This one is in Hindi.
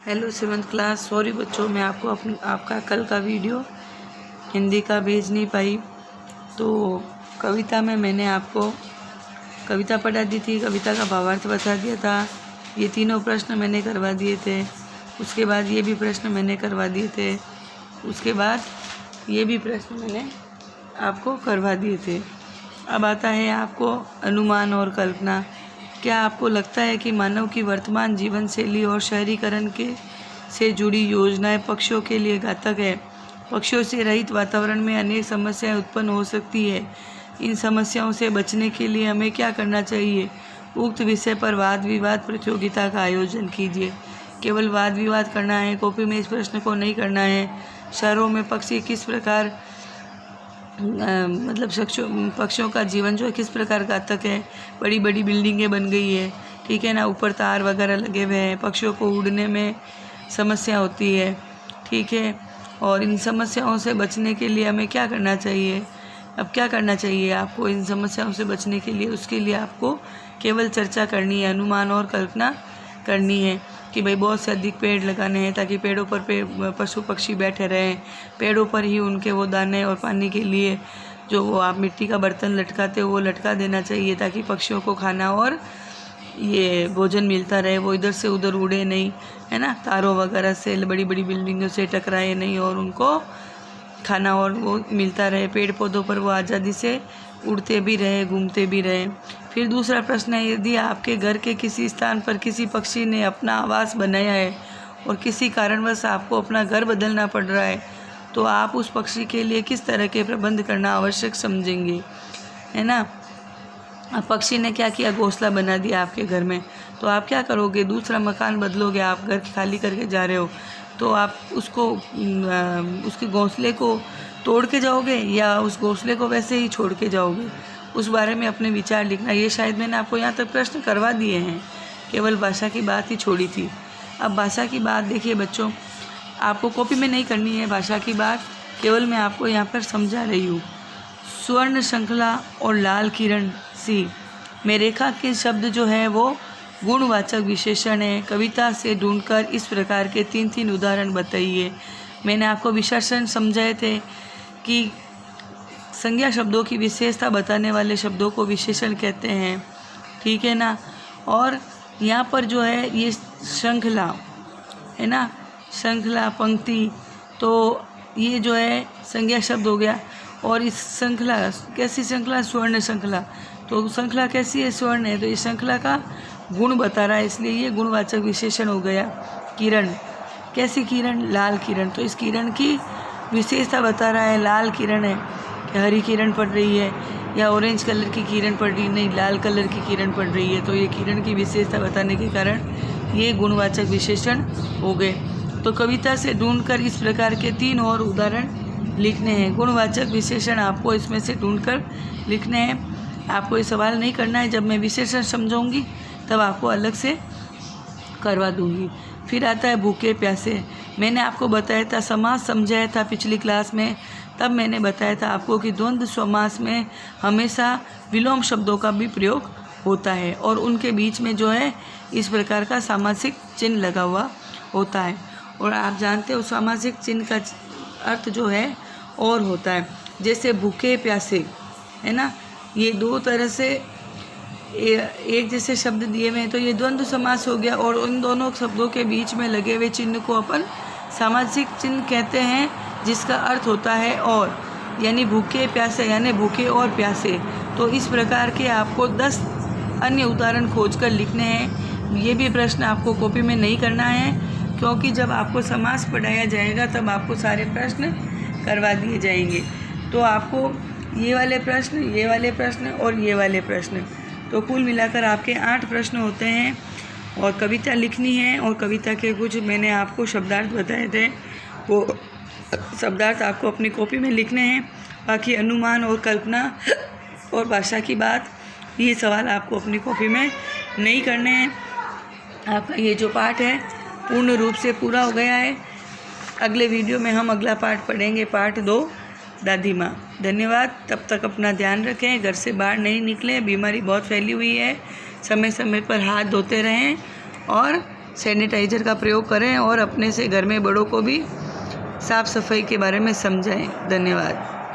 Hello 7th class. सॉरी बच्चों, मैं आपको आपका कल का वीडियो हिंदी का भेज नहीं पाई। तो कविता में मैंने आपको कविता पढ़ा दी थी, कविता का भावार्थ बता दिया था। ये तीनों प्रश्न मैंने करवा दिए थे। उसके बाद ये भी प्रश्न मैंने करवा दिए थे। उसके बाद ये भी प्रश्न मैंने आपको करवा दिए थे। अब आता है आपको अनुमान और कल्पना। क्या आपको लगता है कि मानव की वर्तमान जीवन शैली और शहरीकरण से जुड़ी योजनाएं पक्षियों के लिए घातक है? पक्षियों से रहित वातावरण में अनेक समस्याएं उत्पन्न हो सकती है। इन समस्याओं से बचने के लिए हमें क्या करना चाहिए? उक्त विषय पर वाद विवाद प्रतियोगिता का आयोजन कीजिए। केवल वाद विवाद करना है, कॉपी में इस प्रश्न को नहीं करना है। शहरों में पक्षी किस प्रकार पक्षियों का जीवन जो है किस प्रकार घातक है। बड़ी बड़ी बिल्डिंगें बन गई है, ठीक है ना, ऊपर तार वगैरह लगे हुए हैं, पक्षियों को उड़ने में समस्या होती है, ठीक है। और इन समस्याओं से बचने के लिए हमें क्या करना चाहिए? अब क्या करना चाहिए आपको इन समस्याओं से बचने के लिए? उसके लिए आपको केवल चर्चा करनी है, अनुमान और कल्पना करनी है कि भाई बहुत से अधिक पेड़ लगाने हैं ताकि पेड़ों पर पशु पक्षी बैठे रहें। पेड़ों पर ही उनके वो दाने और पानी के लिए जो वो आप मिट्टी का बर्तन लटकाते हो वो लटका देना चाहिए ताकि पक्षियों को खाना और ये भोजन मिलता रहे, वो इधर से उधर उड़े नहीं, है ना, तारों वगैरह से बड़ी बड़ी बिल्डिंगों से टकराए नहीं और उनको खाना और वो मिलता रहे। पेड़ पौधों पर वो आज़ादी से उड़ते भी रहे, घूमते भी रहे। फिर दूसरा प्रश्न है, यदि आपके घर के किसी स्थान पर किसी पक्षी ने अपना आवास बनाया है और किसी कारणवश आपको अपना घर बदलना पड़ रहा है, तो आप उस पक्षी के लिए किस तरह के प्रबंध करना आवश्यक समझेंगे, है ना। अब पक्षी ने क्या किया, घोंसला बना दिया आपके घर में, तो आप क्या करोगे? दूसरा मकान बदलोगे। आप घर खाली करके जा रहे हो तो आप उसके घोंसले को तोड़ के जाओगे या उस घोंसले को वैसे ही छोड़ के जाओगे? उस बारे में अपने विचार लिखना। ये शायद मैंने आपको यहाँ तक प्रश्न करवा दिए हैं, केवल भाषा की बात ही छोड़ी थी। अब भाषा की बात देखिए बच्चों, आपको कॉपी में नहीं करनी है भाषा की बात, केवल मैं आपको यहाँ पर समझा रही हूँ। स्वर्ण श्रृंखला और लाल किरण सी में रेखा के शब्द जो है वो गुणवाचक विशेषण है। कविता से ढूंढकर इस प्रकार के 3 उदाहरण बताइए। मैंने आपको विशेषण समझाए थे कि संज्ञा शब्दों की विशेषता बताने वाले शब्दों को विशेषण कहते हैं, ठीक है ना। और यहाँ पर जो है ये श्रृंखला है ना, श्रृंखला पंक्ति, तो ये जो है संज्ञा शब्द हो गया। और इस श्रृंखला कैसी श्रृंखला? स्वर्ण श्रृंखला। तो श्रृंखला कैसी है? स्वर्ण है, तो इस श्रृंखला का गुण बता रहा है, इसलिए ये गुणवाचक विशेषण हो गया। किरण, कैसी किरण? लाल किरण। तो इस किरण की विशेषता बता रहा है, लाल किरण है, कि हरी किरण पड़ रही है या ऑरेंज कलर की किरण पड़ रही नहीं, लाल कलर की किरण पड़ रही है। तो ये किरण की विशेषता बताने के कारण ये गुणवाचक विशेषण हो गए। तो कविता से ढूंढकर इस प्रकार के 3 और उदाहरण लिखने हैं। गुणवाचक विशेषण आपको इसमें से ढूंढकर लिखने हैं। आपको ये सवाल नहीं करना है, जब मैं विशेषण समझाऊंगी तब आपको अलग से करवा दूंगी। फिर आता है भूखे प्यासे। मैंने आपको बताया था, समास समझाया था पिछली क्लास में, तब मैंने बताया था आपको कि द्वंद्व समास में हमेशा विलोम शब्दों का भी प्रयोग होता है और उनके बीच में जो है इस प्रकार का सामासिक चिन्ह लगा हुआ होता है। और आप जानते हो सामासिक चिन्ह का अर्थ जो है और होता है, जैसे भूखे प्यासे, है ना, ये 2 तरह से एक जैसे शब्द दिए हुए हैं, तो ये द्वंद्व समास हो गया। और उन दोनों शब्दों के बीच में लगे हुए चिन्ह को अपन सामासिक चिन्ह कहते हैं, जिसका अर्थ होता है और, यानी भूखे प्यासे यानी भूखे और प्यासे। तो इस प्रकार के आपको 10 अन्य उदाहरण खोजकर लिखने हैं। ये भी प्रश्न आपको कॉपी में नहीं करना है, क्योंकि जब आपको समास पढ़ाया जाएगा तब आपको सारे प्रश्न करवा दिए जाएंगे। तो आपको ये वाले प्रश्न, ये वाले प्रश्न और ये वाले प्रश्न, तो कुल मिलाकर आपके 8 प्रश्न होते हैं। और कविता लिखनी है और कविता के कुछ मैंने आपको शब्दार्थ बताए थे, वो शब्दार्थ आपको अपनी कॉपी में लिखने हैं। बाकी अनुमान और कल्पना और भाषा की बात, ये सवाल आपको अपनी कॉपी में नहीं करने हैं। आपका ये जो पाठ है पूर्ण रूप से पूरा हो गया है। अगले वीडियो में हम अगला पाठ पढ़ेंगे, पाठ 2, दादी माँ। धन्यवाद। तब तक अपना ध्यान रखें, घर से बाहर नहीं निकलें, बीमारी बहुत फैली हुई है, समय समय पर हाथ धोते रहें और सैनिटाइज़र का प्रयोग करें और अपने से घर में बड़ों को भी साफ़ सफाई के बारे में समझाएं। धन्यवाद।